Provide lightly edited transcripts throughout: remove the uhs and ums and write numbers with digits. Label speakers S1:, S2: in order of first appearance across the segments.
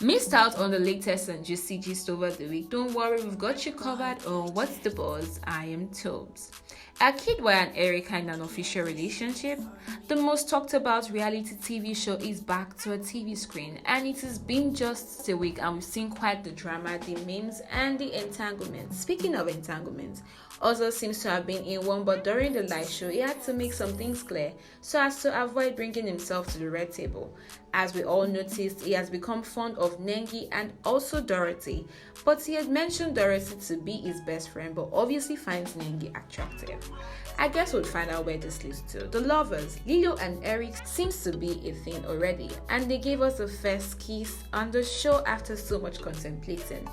S1: Missed out on the latest and juicy gist over the week? Don't worry, we've got you covered on What's the Buzz? I am Tobes. Are Kiddwaya and Erica in an official relationship? The most talked about reality TV show is back to a TV screen, and it has been just a week and we've seen quite the drama, the memes and the entanglement. Speaking of entanglement, Ozzo seems to have been in one, but during the live show he had to make some things clear so as to avoid bringing himself to the red table. As we all noticed, he has become fond of Nengi and also Dorothy, but he had mentioned Dorothy to be his best friend, but obviously finds Nengi attractive. I guess we'll find out where this leads to. The lovers, Lilo and Eric, seems to be a thing already, and they gave us the first kiss on the show after so much contemplating.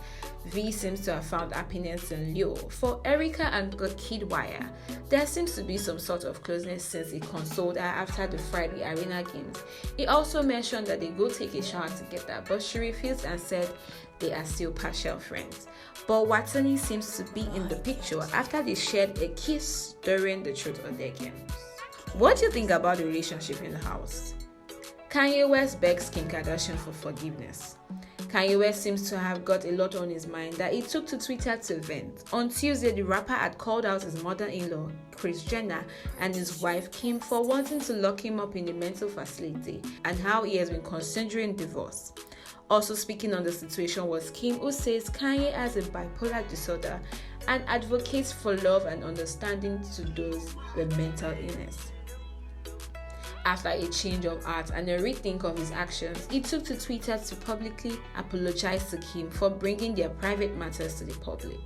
S1: V seems to have found happiness in Leo. For Erica and Kiddwaya, there seems to be some sort of closeness since he consoled her after the Friday Arena games. He also mentioned that they go take a shower together, but she refused and said they are still partial friends. But Watani seems to be in the picture after they shared a kiss during the Truth or Dare games. What do you think about the relationship in the house? Kanye West begs Kim Kardashian for forgiveness. Kanye West seems to have got a lot on his mind that he took to Twitter to vent. On Tuesday, the rapper had called out his mother-in-law, Kris Jenner, and his wife, Kim, for wanting to lock him up in a mental facility and how he has been considering divorce. Also speaking on the situation was Kim, who says Kanye has a bipolar disorder and advocates for love and understanding to those with mental illness. After a change of heart and a rethink of his actions, he took to Twitter to publicly apologize to Kim for bringing their private matters to the public.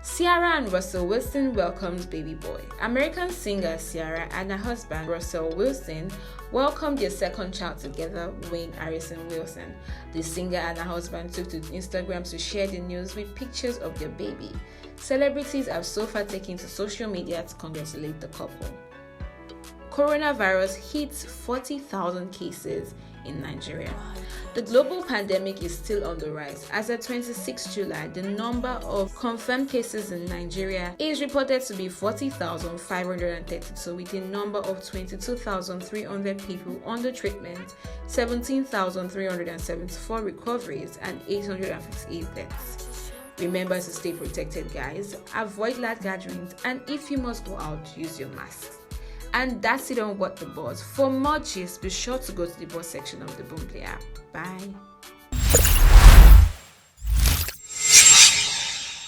S1: Ciara and Russell Wilson welcomes baby boy. American singer Ciara and her husband Russell Wilson welcomed their second child together, Wayne Harrison Wilson. The singer and her husband took to Instagram to share the news with pictures of their baby. Celebrities have so far taken to social media to congratulate the couple. Coronavirus hits 40,000 cases in Nigeria. The global pandemic is still on the rise. As of 26 July, the number of confirmed cases in Nigeria is reported to be 40,532, with a number of 22,300 people under treatment, 17,374 recoveries, and 858 deaths. Remember to stay protected, guys. Avoid large gatherings, and if you must go out, use your mask. And that's it on What the Buzz. For more gist, be sure to go to the Buzz section of the Boomplay app. Bye.